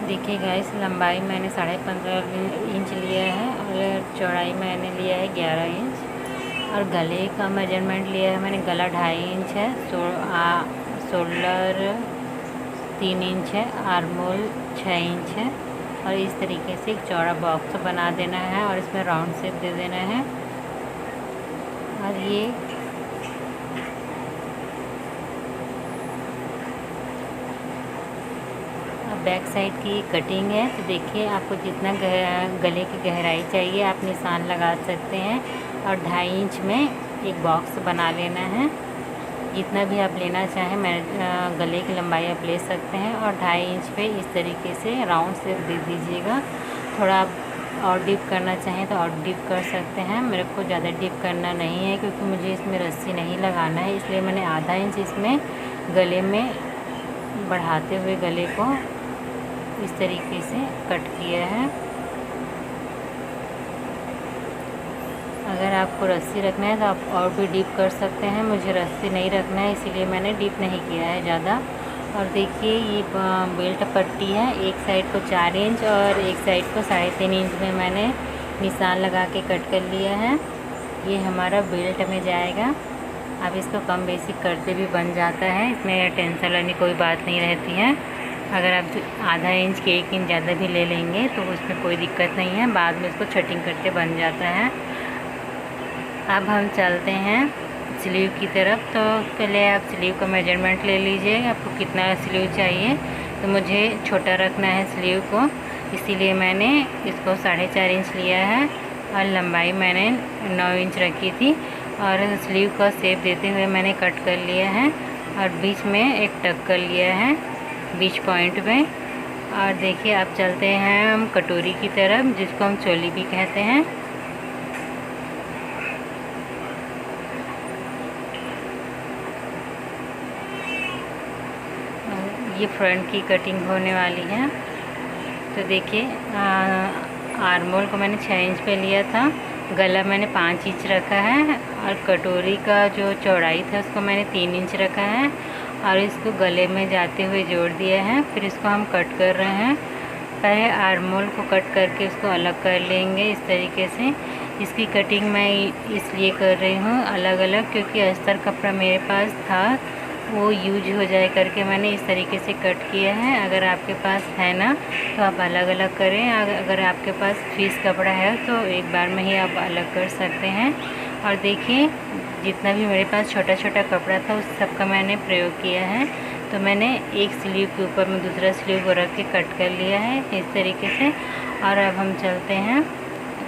देखिए गाइस, लंबाई मैंने 15.5 इंच लिया है और चौड़ाई मैंने लिया है 11 इंच। और गले का मेजरमेंट लिया है मैंने, गला 2.5 इंच है, शोल्डर 3 इंच है, आर्मोल 6 इंच है। और इस तरीके से एक चौड़ा बॉक्स बना देना है और इसमें राउंड शेप दे देना है। और ये बैक साइड की कटिंग है। तो देखिए, आपको जितना गले की गहराई चाहिए आप निशान लगा सकते हैं। और 2.5 इंच में एक बॉक्स बना लेना है। जितना भी आप लेना चाहें, मैं गले की लंबाई आप ले सकते हैं। और 2.5 इंच पे इस तरीके से राउंड शेप दे दीजिएगा। थोड़ा आप और डीप करना चाहें तो और डीप कर सकते हैं। मेरे को ज़्यादा डीप करना नहीं है क्योंकि मुझे इसमें रस्सी नहीं लगाना है, इसलिए मैंने आधा इंच इसमें गले में बढ़ाते हुए गले को इस तरीके से कट किया है। अगर आपको रस्सी रखना है तो आप और भी डीप कर सकते हैं। मुझे रस्सी नहीं रखना है, इसीलिए मैंने डीप नहीं किया है ज़्यादा। और देखिए, ये बेल्ट पट्टी है। एक साइड को 4 इंच और एक साइड को 3.5 इंच में मैंने निशान लगा के कट कर लिया है। ये हमारा बेल्ट में जाएगा। अब इसको कम बेसी करते भी बन जाता है, इसमें टेंशन लेने कोई बात नहीं रहती है। अगर आप आधा इंच के 1 इंच ज़्यादा भी ले लेंगे तो उसमें कोई दिक्कत नहीं है, बाद में इसको छटिंग करके बन जाता है। अब हम चलते हैं स्लीव की तरफ। तो पहले आप स्लीव का मेजरमेंट ले लीजिए, आपको कितना स्लीव चाहिए। तो मुझे छोटा रखना है स्लीव को, इसीलिए मैंने इसको 4.5 इंच लिया है। और लंबाई मैंने 9 इंच रखी थी। और स्लीव का शेप देते हुए मैंने कट कर लिया है। और बीच में एक टक कर लिया है बीच पॉइंट में। और देखिए, आप चलते हैं हम कटोरी की तरफ, जिसको हम चोली भी कहते हैं। ये फ्रंट की कटिंग होने वाली है। तो देखिए, आर्मोल को मैंने 6 इंच पे लिया था, गला मैंने 5 इंच रखा है। और कटोरी का जो चौड़ाई था उसको मैंने 3 इंच रखा है। और इसको गले में जाते हुए जोड़ दिया है। फिर इसको हम कट कर रहे हैं। पहले आर्मोल को कट करके उसको अलग कर लेंगे इस तरीके से। इसकी कटिंग मैं इसलिए कर रही हूँ अलग अलग, क्योंकि अस्तर कपड़ा मेरे पास था, वो यूज हो जाए करके मैंने इस तरीके से कट किया है। अगर आपके पास है ना तो आप अलग अलग करें। अगर आपके पास फीस कपड़ा है तो एक बार में ही आप अलग कर सकते हैं। और देखिए, जितना भी मेरे पास छोटा छोटा कपड़ा था उस सब का मैंने प्रयोग किया है। तो मैंने एक स्लीव के ऊपर में दूसरा स्लीव को रख के कट कर लिया है इस तरीके से। और अब हम चलते हैं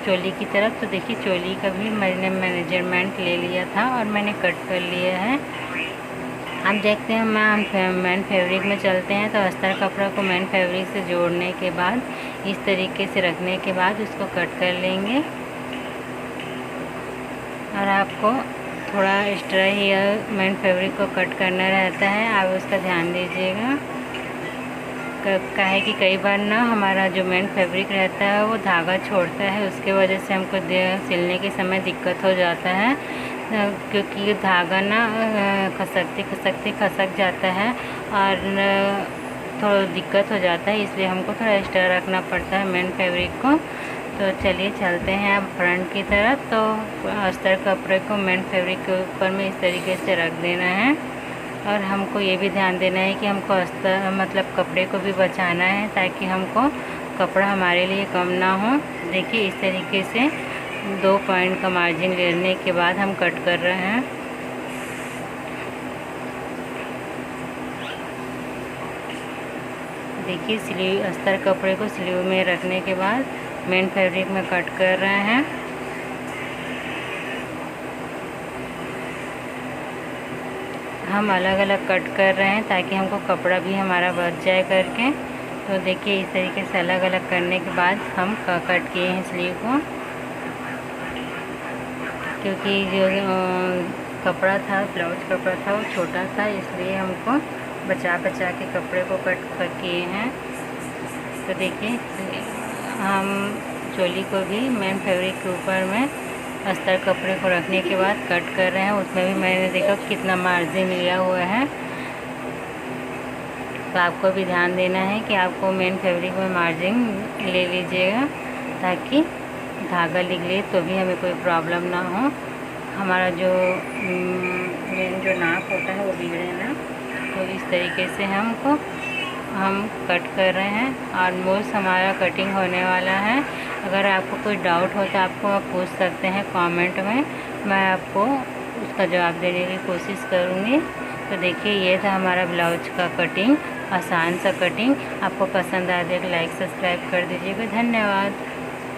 चोली की तरफ। तो देखिए, चोली का भी मैंने मेजरमेंट ले लिया था और मैंने कट कर लिया है। अब देखते हैं, हम मेन फैब्रिक में चलते हैं। तो अस्तर कपड़ा को मेन फैब्रिक से जोड़ने के बाद इस तरीके से रखने के बाद उसको कट कर लेंगे। और आपको थोड़ा एक्स्ट्रा ही मेन फैब्रिक को कट करना रहता है, आप उसका ध्यान दीजिएगा। काहे कि कई बार ना हमारा जो मेन फैब्रिक रहता है वो धागा छोड़ता है, उसके वजह से हमको सिलने के समय दिक्कत हो जाता है। क्योंकि ये धागा ना खसकते खसक जाता है और थोड़ा दिक्कत हो जाता है, इसलिए हमको थोड़ा एक्स्ट्रा रखना पड़ता है मेन फैब्रिक को। तो चलिए चलते हैं अब फ्रंट की तरफ। तो अस्तर कपड़े को मेन फैब्रिक के ऊपर में इस तरीके से रख देना है। और हमको ये भी ध्यान देना है कि हमको अस्तर मतलब कपड़े को भी बचाना है, ताकि हमको कपड़ा हमारे लिए कम ना हो। देखिए, इस तरीके से 2 पॉइंट का मार्जिन लेने के बाद हम कट कर रहे हैं। देखिए, स्लीव अस्तर कपड़े को स्लीव में रखने के बाद मेन फैब्रिक में कट कर रहे हैं। हम अलग अलग कट कर रहे हैं ताकि हमको कपड़ा भी हमारा बच जाए करके। तो देखिए, इस तरीके से अलग अलग करने के बाद हम कट किए हैं स्लीव को। क्योंकि जो कपड़ा था, ब्लाउज कपड़ा था, वो छोटा था, इसलिए हमको बचा बचा के कपड़े को कट किए हैं। तो देखिए, हम चोली को भी मेन फैब्रिक के ऊपर में अस्तर कपड़े को रखने के बाद कट कर रहे हैं। उसमें भी मैंने देखा कितना मार्जिन लिया हुआ है। तो आपको भी ध्यान देना है कि आपको मेन फैब्रिक में मार्जिन ले लीजिएगा, ताकि धागा निकले तो भी हमें कोई प्रॉब्लम ना हो, हमारा जो मेन जो नाप होता है वो बिगड़े ना। तो इस तरीके से हम कट कर रहे हैं। ऑलमोस्ट हमारा कटिंग होने वाला है। अगर आपको कोई डाउट हो तो आपको पूछ सकते हैं कमेंट में, मैं आपको उसका जवाब देने की कोशिश करूँगी। तो देखिए ये था हमारा ब्लाउज का कटिंग, आसान सा कटिंग। आपको पसंद आ जाए तो लाइक सब्सक्राइब कर दीजिएगा। धन्यवाद।